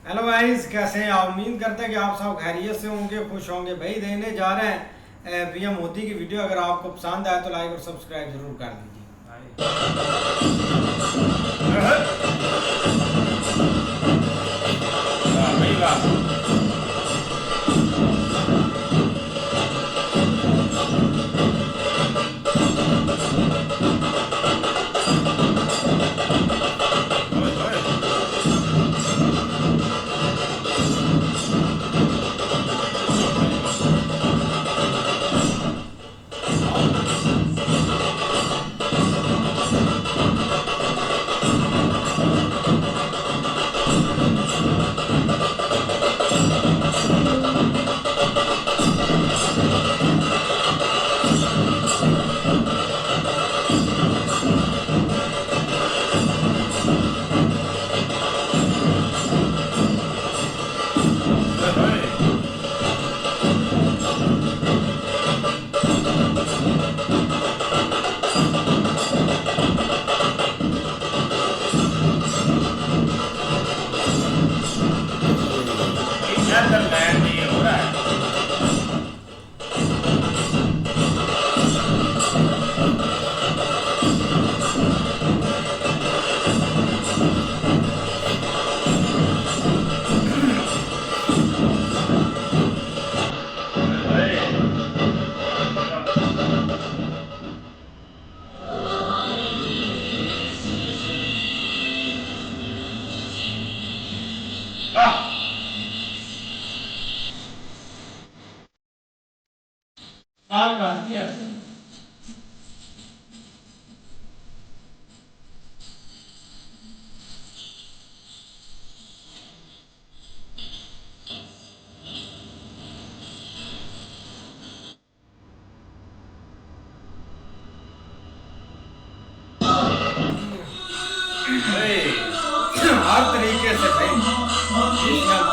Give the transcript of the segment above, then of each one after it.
Hello guys, कैसे हैं आप? उम्मीद करते हैं कि आप सब खैरियत से होंगे, खुश होंगे। भाई देने जा रहे हैं पीएम मोदी की वीडियो। अगर आपको पसंद आए तो लाइक और सब्सक्राइब जरूर कर दीजिए। नेदरलैंड ये हो रहा है। हर तरीके से भाई, हर तरीके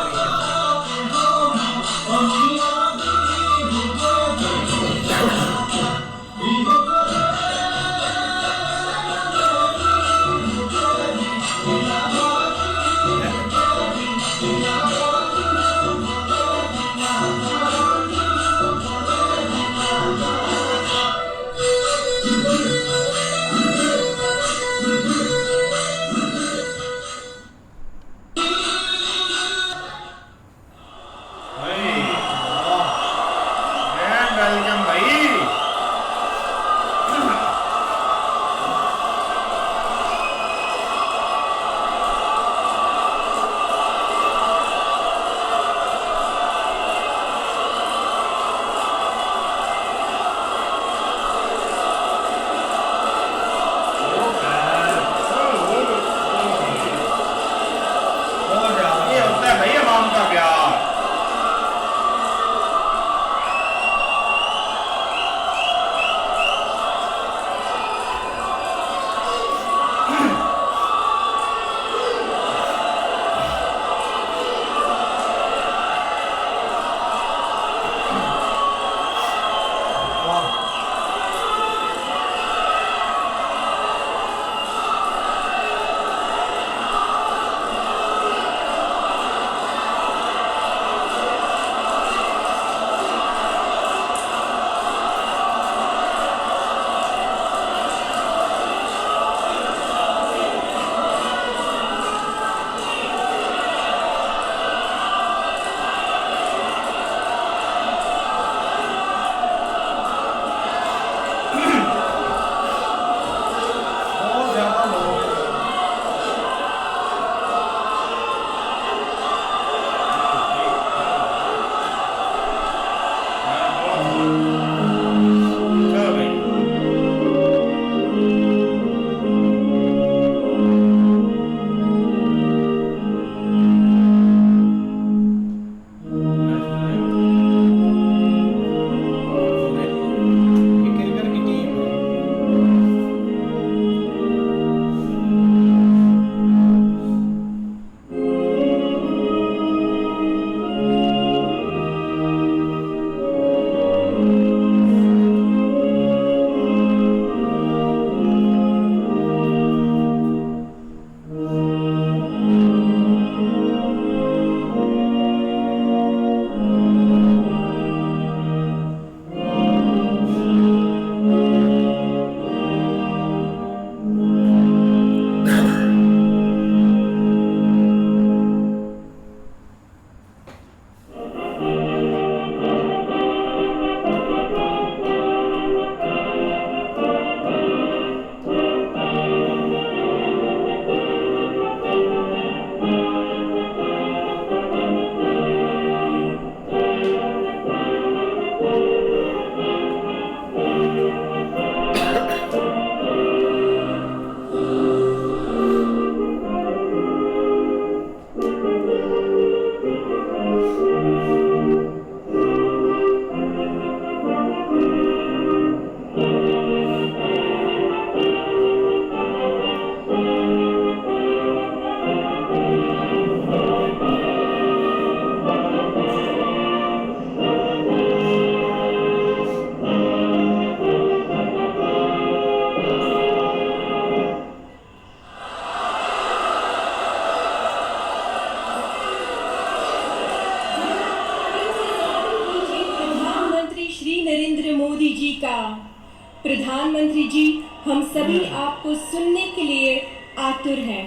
प्रधानमंत्री जी, हम सभी आपको सुनने के लिए आतुर हैं।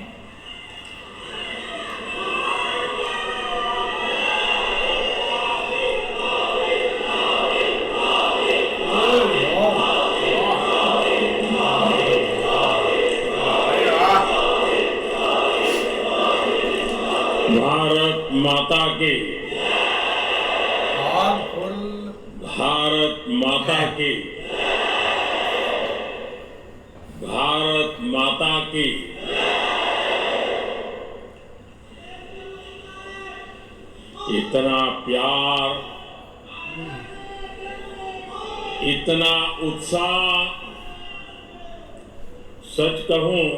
भारत माता की, और फुल भारत माता की, भारत माता की। इतना प्यार, इतना उत्साह, सच कहूं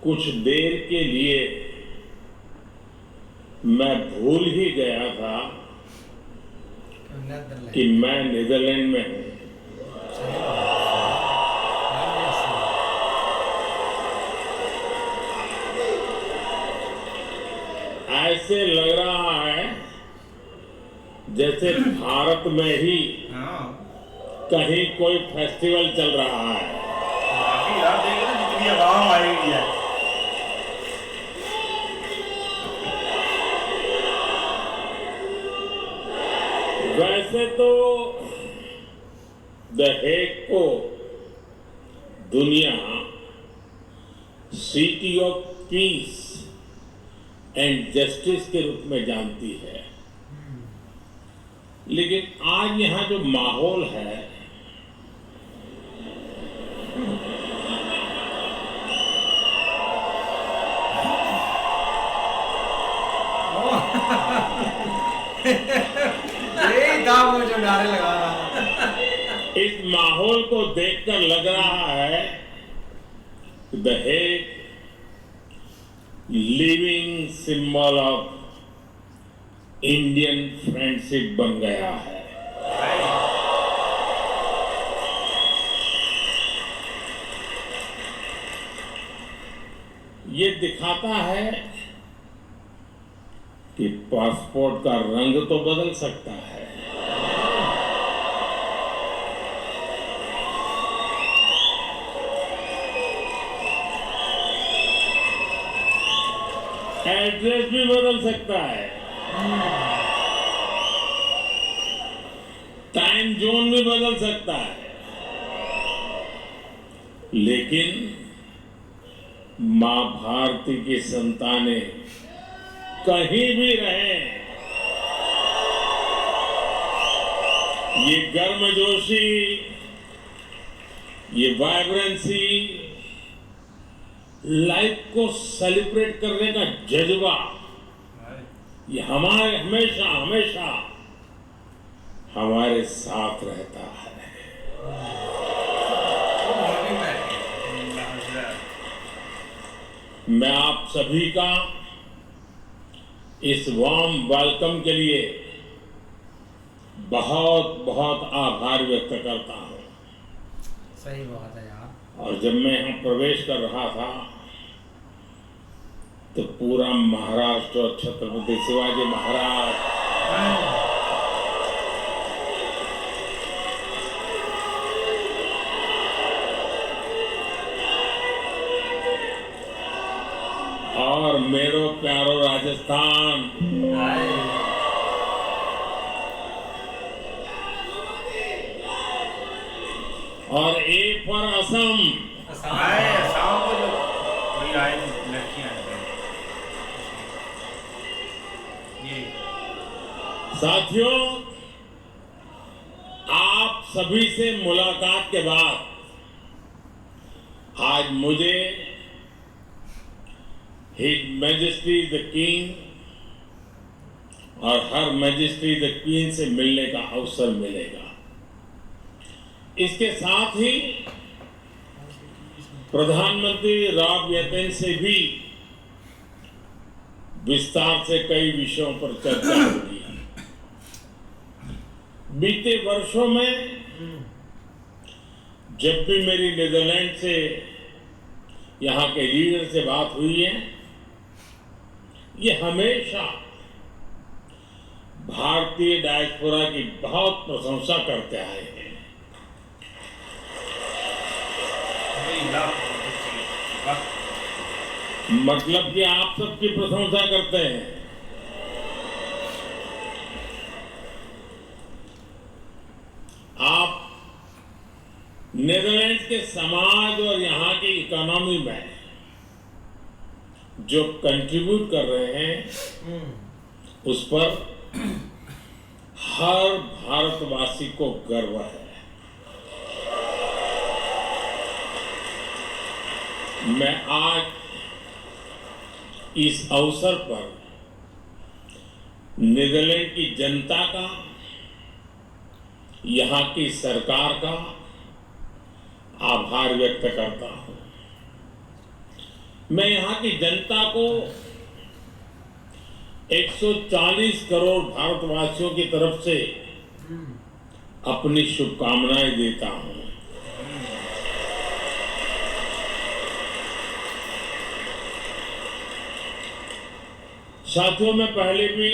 कुछ देर के लिए मैं भूल ही गया था कि मैं नीदरलैंड में हूं। ऐसे लग रहा है जैसे भारत में ही कहीं कोई फेस्टिवल चल रहा है। यार देखो ना जितनी आवाम आई हुई है। वैसे तो द हेग को दुनिया city of peace and justice के रूप में जानती है, लेकिन आज यहां जो माहौल है यही था वो जो नारे लगा रहा था। इस माहौल को देखकर लग रहा है कि the Hague living symbol of Indian friendship बन गया है। ये दिखाता है कि पासपोर्ट का रंग तो बदल सकता है, एड्रेस भी बदल सकता है, टाइम जोन भी बदल सकता है, लेकिन मां भारती की संतानें कहीं भी रहें, ये गर्मजोशी, ये वाइब्रेंसी, लाइफ को सेलिब्रेट करने का जज्बा, ये हमारे हमेशा हमेशा हमारे साथ रहता है। मैं आप सभी का इस वार्म वेलकम के लिए बहुत बहुत आभार व्यक्त करता हूं। सही बात है यार। और जब मैं यहां प्रवेश कर रहा था तो पूरा महाराष्ट्र और छत्रपति शिवाजी महाराज और मेरो प्यारो राजस्थान और ए फॉर असम, शाम को जो कोई आए लड़कियां ये साथियों, आप सभी से मुलाकात के बाद आज मुझे हिज मैजेस्टी द किंग और हर मैजेस्टी द क्वीन से मिलने का अवसर मिलेगा। इसके साथ ही प्रधानमंत्री रॉब येतेन से भी विस्तार से कई विषयों पर चर्चा होगी। बीते वर्षों में जब भी मेरी नीदरलैंड से यहां के लीडर से बात हुई है, ये हमेशा भारतीय डायस्पोरा की बहुत प्रशंसा करते आए हैं। सही लाभ बहुत अच्छी है। वाह। मतलब कि आप सबकी प्रशंसा करते हैं। आप नीदरलैंड के समाज और यहाँ की इकोनॉमी में जो कंट्रीब्यूट कर रहे हैं उस पर हर भारतवासी को गर्व है। मैं आज इस अवसर पर नीदरलैंड की जनता का, यहाँ की सरकार का आभार व्यक्त करता हूं। मैं यहाँ की जनता को 140 करोड़ भारतवासियों की तरफ से अपनी शुभकामनाएं देता हूं। साथियों, मैं पहले भी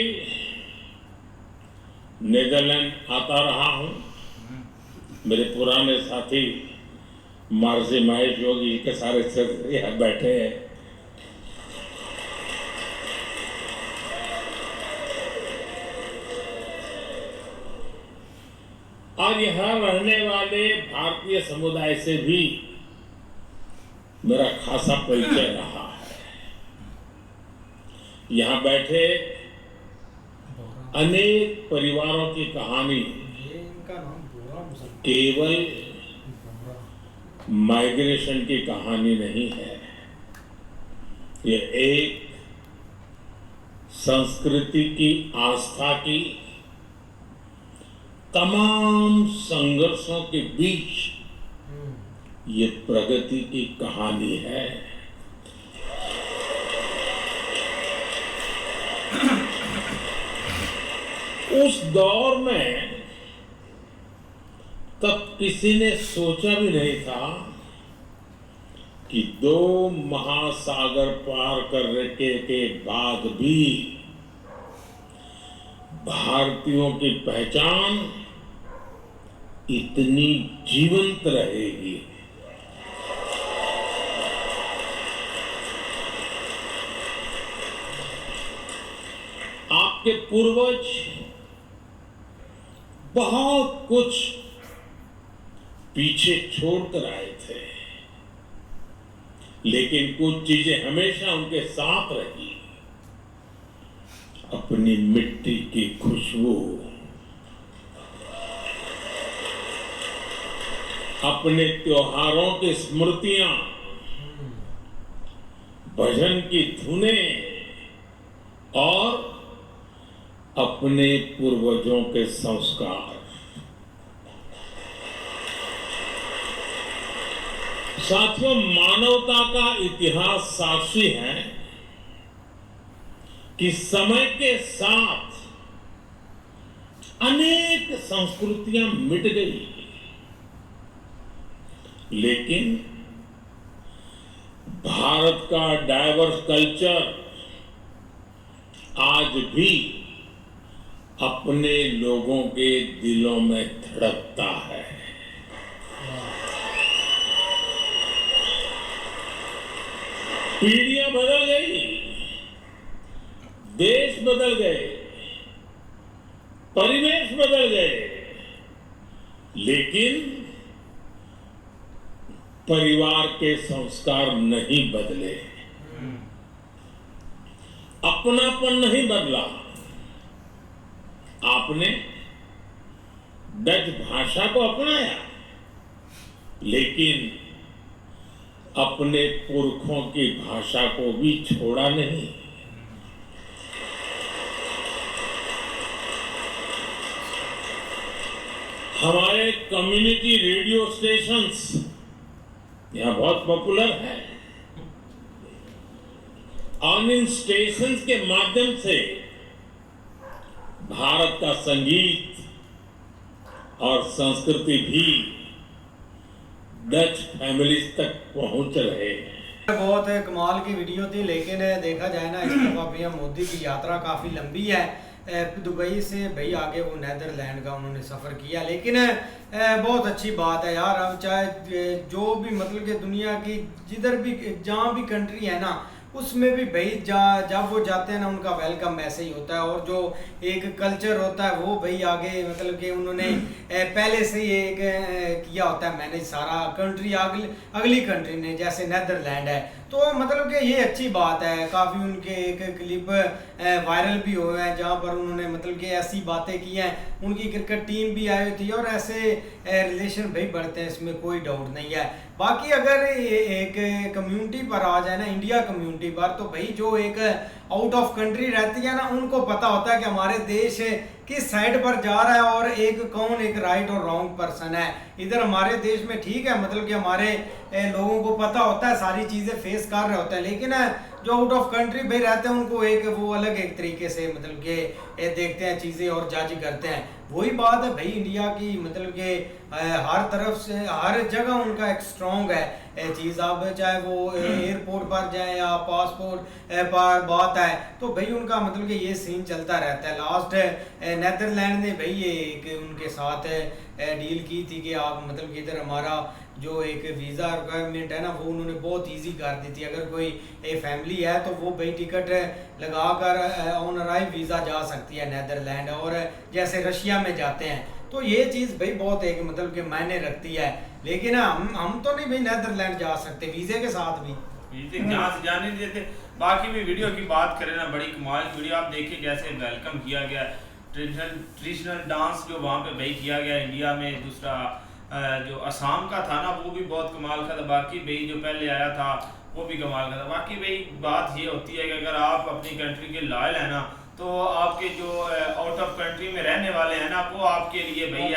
नीदरलैंड आता रहा हूं। मेरे पुराने साथी मार्जी महेश योगी के सारे यहाँ बैठे हैं। और यहाँ रहने वाले भारतीय समुदाय से भी मेरा खासा परिचय रहा है। यहाँ बैठे अनेक परिवारों की कहानी केवल माइग्रेशन की कहानी नहीं है, ये एक संस्कृति की, आस्था की, तमाम संघर्षों के बीच ये प्रगति की कहानी है। उस दौर में तब किसी ने सोचा भी नहीं था कि 2 महासागर पार करने के बाद भी भारतीयों की पहचान इतनी जीवंत रहेगी। आपके पूर्वज बहुत कुछ पीछे छोड़कर आए थे, लेकिन कुछ चीजें हमेशा उनके साथ रही। अपनी मिट्टी की खुशबू, अपने त्योहारों की स्मृतियां, भजन की धुनें और अपने पूर्वजों के संस्कार। साथियों, मानवता का इतिहास साक्षी है कि समय के साथ अनेक संस्कृतियां मिट गई, लेकिन भारत का डाइवर्स कल्चर आज भी अपने लोगों के दिलों में धड़कता है। पीढ़ियां बदल गई, देश बदल गए, परिवेश बदल गए, लेकिन परिवार के संस्कार नहीं बदले, अपनापन नहीं बदला। आपने डच भाषा को अपनाया, लेकिन अपने पुरखों की भाषा को भी छोड़ा नहीं। हमारे कम्युनिटी रेडियो स्टेशंस यहाँ बहुत पॉपुलर है, और इन स्टेशंस के माध्यम से भारत का संगीत और संस्कृति भी डच फैमिलीज तक पहुंच रहे हैं। बहुत कमाल की वीडियो थी, लेकिन देखा जाए ना, इस दफा पीएम मोदी की यात्रा काफ़ी लंबी है। दुबई से भाई आगे वो नीदरलैंड का उन्होंने सफ़र किया। लेकिन बहुत अच्छी बात है यार, अब चाहे जो भी मतलब कि दुनिया की जिधर भी जहाँ भी कंट्री है ना, उसमें भी भाई जब वो जाते हैं ना, उनका वेलकम ऐसे ही होता है। और जो एक कल्चर होता है वो भाई आगे मतलब कि उन्होंने पहले से ही एक किया होता है मैनेज सारा कंट्री अगली कंट्री ने, जैसे नीदरलैंड है। तो मतलब कि ये अच्छी बात है। काफ़ी उनके एक क्लिप वायरल भी हुए हैं जहाँ पर उन्होंने मतलब कि ऐसी बातें की हैं। उनकी क्रिकेट टीम भी आई हुई थी और ऐसे रिलेशन भाई बढ़ते हैं, इसमें कोई डाउट नहीं है। बाकी अगर एक कम्युनिटी पर आ जाए ना, इंडिया कम्युनिटी पर, तो भाई जो एक आउट ऑफ कंट्री रहती है ना, उनको पता होता है कि हमारे देश किस साइड पर जा रहा है और एक राइट और रॉन्ग पर्सन है। इधर हमारे देश में ठीक है, मतलब कि हमारे लोगों को पता होता है, सारी चीज़ें फेस कर रहे होते हैं। लेकिन जो आउट ऑफ कंट्री भाई रहते हैं, उनको वो अलग एक तरीके से मतलब कि देखते हैं चीज़ें और जज करते हैं। वही बात है भाई इंडिया की, मतलब कि हर तरफ से हर जगह उनका एक स्ट्रॉन्ग है चीज़। अब चाहे वो एयरपोर्ट पर जाए या पासपोर्ट पर बात है, तो भाई उनका मतलब कि ये सीन चलता रहता है। लास्ट नीदरलैंड ने भाई ये एक उनके साथ डील की थी कि आप मतलब कि इधर हमारा जो एक वीज़ा रिक्वायरमेंट है ना, वो उन्होंने बहुत इजी कर दी थी। अगर कोई फैमिली है तो वो भाई टिकट लगा कर ऑन अराइव वीज़ा जा सकती है नीदरलैंड, और जैसे रशिया में जाते हैं। तो ये चीज़ भाई बहुत एक मतलब कि मायने रखती है। लेकिन हम तो नहीं भाई नीदरलैंड जा सकते वीज़े के साथ भी, वीज़े जहाँ से जाने नहीं देते। बाकी भी वीडियो की बात करें ना, बड़ी कमाल की वीडियो आप देखिए कैसे वेलकम किया गया। ट्रेडिशनल डांस जो वहाँ पे भाई किया गया इंडिया में। दूसरा जो असम का था ना, वो भी बहुत कमाल का था। बाकी भाई जो पहले आया था वो भी कमाल का था। बाकी भाई बात ये होती है कि अगर आप अपनी कंट्री के लॉयल है ना, तो आपके जो आउट ऑफ कंट्री में रहने वाले हैं ना, वो आपके लिए भाई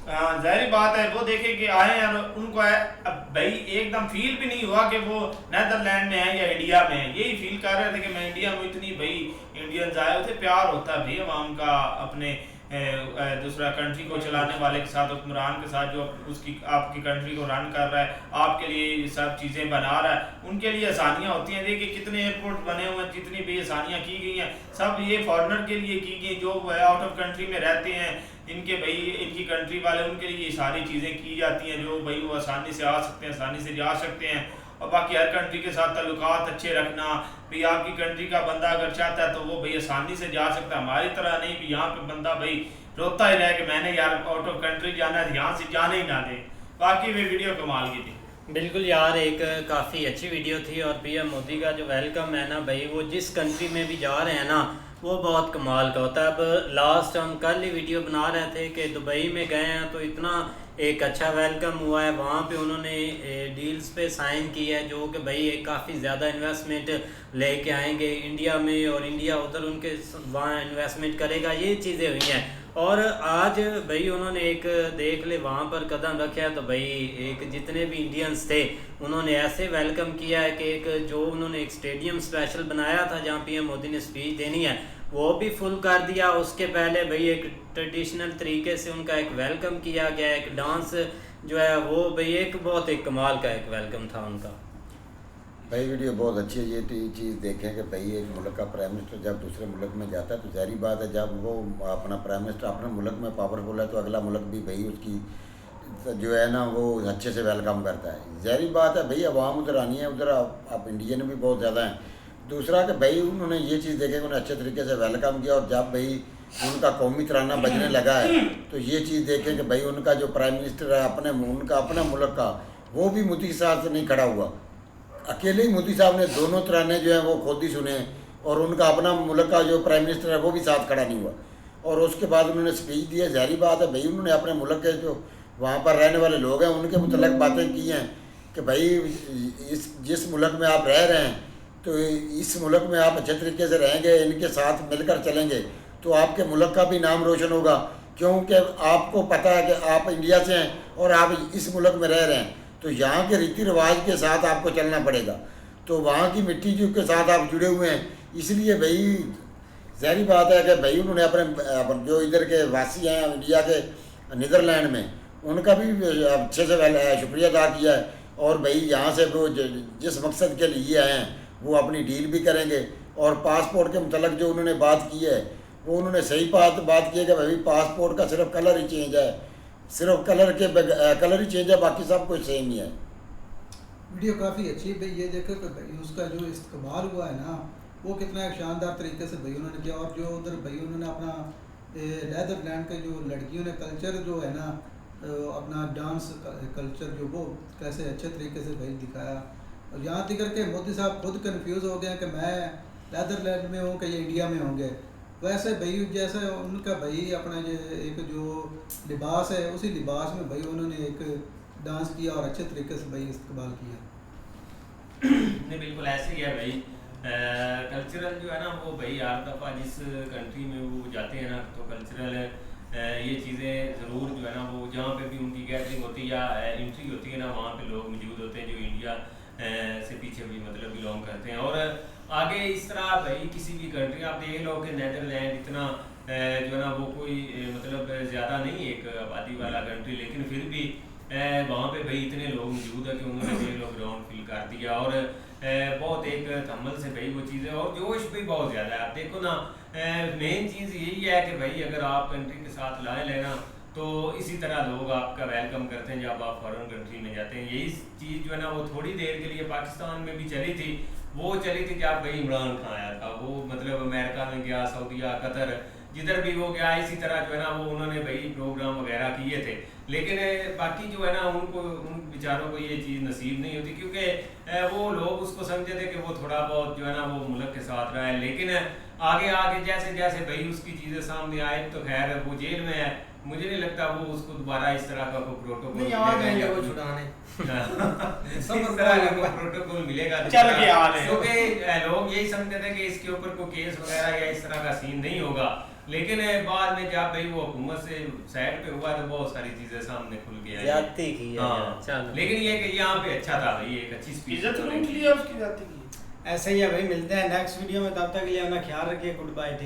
हाँ जाहिर बात है। वो देखे कि आए हैं और उनको अब भाई एकदम फील भी नहीं हुआ कि वो नीदरलैंड में है या इंडिया में है। यही फील कर रहे थे कि मैं इंडिया में, इतनी भाई इंडियंस आए होते। प्यार होता है भाई अवाम का अपने दूसरा कंट्री को चलाने वाले के साथ, हुक्मरान के साथ, जो उसकी आपकी कंट्री को रन कर रहा है, आपके लिए सब चीज़ें बना रहा है। उनके लिए आसानियाँ होती हैं। देखिए कितने एयरपोर्ट बने हुए हैं, जितनी भी आसानियाँ की गई हैं, सब ये फॉरेनर के लिए की गई जो आउट ऑफ कंट्री में रहते हैं। इनके भाई इनकी कंट्री वाले, उनके लिए ये सारी चीज़ें की जाती हैं जो भाई वो आसानी से आ सकते हैं, आसानी से जा सकते हैं। और बाकी हर कंट्री के साथ ताल्लुकात अच्छे रखना भाई। आपकी कंट्री का बंदा अगर चाहता है तो वो भाई आसानी से जा सकता है। हमारी तरह नहीं भी यहाँ पे बंदा भाई रोता ही रहे कि मैंने यार आउट ऑफ कंट्री जाना है, यहाँ से जाने ही ना दे। बाकी भी वीडियो कमाल की थी। बिल्कुल यार, एक काफ़ी अच्छी वीडियो थी। और पीएम मोदी का जो वेलकम है ना भाई, वो जिस कंट्री में भी जा रहे हैं ना, वो बहुत कमाल का होता है। अब लास्ट हम कल ही वीडियो बना रहे थे कि दुबई में गए हैं, तो इतना एक अच्छा वेलकम हुआ है। वहाँ पे उन्होंने डील्स पे साइन किया है जो कि भाई एक काफ़ी ज़्यादा इन्वेस्टमेंट लेके आएंगे इंडिया में, और इंडिया उधर उनके वहाँ इन्वेस्टमेंट करेगा। ये चीज़ें हुई हैं। और आज भाई उन्होंने एक देख ले वहाँ पर कदम रखा है, तो भाई एक जितने भी इंडियंस थे उन्होंने ऐसे वेलकम किया है कि एक जो उन्होंने एक स्टेडियम स्पेशल बनाया था जहाँ पीएम मोदी ने स्पीच देनी है, वो भी फुल कर दिया। उसके पहले भाई एक ट्रेडिशनल तरीके से उनका एक वेलकम किया गया। एक डांस जो है वो भाई एक बहुत एक कमाल का एक वेलकम था उनका। भाई वीडियो बहुत अच्छी है। ये चीज़ देखें कि भाई एक मुल्क का प्राइम मिनिस्टर जब दूसरे मुल्क में जाता है, तो ज़ाहिर बात है जब वो अपना प्राइम मिनिस्टर अपने मुल्क में पावरफुल है, तो अगला मुल्क भी भाई उसकी जो है ना वो अच्छे से वेलकम करता है। ज़ाहिर बात है भाई अवाम उधर आनी है, उधर आप इंडियन भी बहुत ज़्यादा हैं। दूसरा कि भाई उन्होंने ये चीज़ देखी कि उन्होंने अच्छे तरीके से वेलकम किया। और जब भाई उनका कौमी तराना बजने लगा है, तो ये चीज़ देखें कि भाई उनका जो प्राइम मिनिस्टर है उनका अपना मुल्क का, वो भी मोदी साहब से नहीं खड़ा हुआ। अकेले ही मोदी साहब ने दोनों तराने जो हैं वो खुद ही सुने, और उनका अपना मुल्क का जो प्राइम मिनिस्टर है वो भी साथ खड़ा नहीं हुआ। और उसके बाद उन्होंने स्पीच दी है। ज़ाहिर बात है भाई उन्होंने अपने मुल्क के जो वहाँ पर रहने वाले लोग हैं उनके मुतल्लिक़ बातें की हैं कि भाई जिस मुल्क में आप रह रहे हैं, तो इस मुल्क में आप अच्छे तरीके से रहेंगे, इनके साथ मिलकर चलेंगे, तो आपके मुल्क का भी नाम रोशन होगा। क्योंकि आपको पता है कि आप इंडिया से हैं और आप इस मुल्क में रह रहे हैं, तो यहाँ के रीति रिवाज के साथ आपको चलना पड़ेगा। तो वहाँ की मिट्टी के साथ आप जुड़े हुए हैं, इसलिए भाई ज़ाहिर बात है कि भाई उन्होंने अपने जो इधर के वासी हैं इंडिया के नीदरलैंड में, उनका भी अच्छे से शुक्रिया अदा किया है। और भाई यहाँ से वो जिस मकसद के लिए आए हैं वो अपनी डील भी करेंगे। और पासपोर्ट के मुतल्लिक़ जो उन्होंने बात की है, वो उन्होंने सही बात की है कि भाई पासपोर्ट का सिर्फ कलर ही चेंज है, सिर्फ कलर ही चेंज है, बाकी सब कुछ सेम ही है। वीडियो काफ़ी अच्छी है भाई, ये देखो कि भाई उसका जो इस्तेमाल हुआ है ना वो कितना एक शानदार तरीके से भाई उन्होंने किया। और जो उधर भाई उन्होंने अपना नीदरलैंड के जो लड़कियों ने कल्चर जो है ना अपना डांस कल्चर जो वो कैसे अच्छे तरीके से भाई दिखाया। और यहाँ तक के मोदी साहब खुद कंफ्यूज हो गए कि मैं नीदरलैंड में हूँ कि ये इंडिया में होंगे। वैसे भाई जैसे उनका भाई अपना एक जो लिबास है उसी लिबास में भाई उन्होंने एक डांस किया और अच्छे तरीके से भाई इस्तेमाल किया। नहीं बिल्कुल ऐसे ही है भाई। कल्चरल जो है ना वो भाई हर दफ़ा जिस कंट्री में वो जाते हैं ना तो कल्चरल ये चीज़ें ज़रूर जो है ना वो जहाँ पे भी उनकी गैदरिंग होती है या एंट्री होती है ना वहाँ पे लोग मौजूद होते हैं जो इंडिया से पीछे भी मतलब बिलोंग करते हैं। और आगे इस तरह भाई किसी भी कंट्री आप देख लो कि नीदरलैंड इतना जो है ना वो कोई मतलब ज़्यादा नहीं एक आबादी वाला कंट्री, लेकिन फिर भी वहाँ पे भाई इतने लोग मौजूद है कि उन्होंने देख लो ग्राउंड फिल कर दिया। और बहुत एक थम्मल से भाई वो चीज़ें और जोश भी बहुत ज़्यादा है। आप देखो ना मेन चीज़ यही है कि भाई अगर आप कंट्री के साथ लाए लेना तो इसी तरह लोग आपका वेलकम करते हैं जब आप फॉरेन कंट्री में जाते हैं। यही चीज़ जो है ना वो थोड़ी देर के लिए पाकिस्तान में भी चली थी, वो चली थी जब भाई इमरान खान आया था। वो मतलब अमेरिका में गया, सऊदीया, कतर, जिधर भी वो गया इसी तरह जो है ना वो उन्होंने भाई प्रोग्राम वगैरह किए थे। लेकिन बाकी जो है ना उनको उन बेचारों को ये चीज़ नसीब नहीं होती क्योंकि वो लोग उसको समझे थे कि वो थोड़ा बहुत जो है ना वो मुल्क के साथ रहा है। लेकिन आगे आगे जैसे जैसे भाई उसकी चीज़ें सामने आए तो खैर वो जेल में है, मुझे नहीं लगता वो उसको दोबारा इस तरह का कोई प्रोटोकॉल वो छुड़ाने इस तरह का कोई प्रोटोकॉल मिलेगा चल के आ रहे हैं। क्योंकि लोग यही समझते थे कि इसके ऊपर कोई केस वगैरह या इस तरह का सीन नहीं होगा। लेकिन बाद में जब भाई वो हुकूमत से साइड पे हुआ तो बहुत सारी चीजें सामने खुल गई ज्यादती की है। हाँ। लेकिन ये कि यहाँ पे अच्छा था भाई, एक अच्छी स्पीच इज्जत लूट लिया उसकी जाती की। ऐसे ही है भाई, मिलते हैं नेक्स्ट वीडियो में, तब तक के लिए अपना ख्याल रखिए। Good bye, take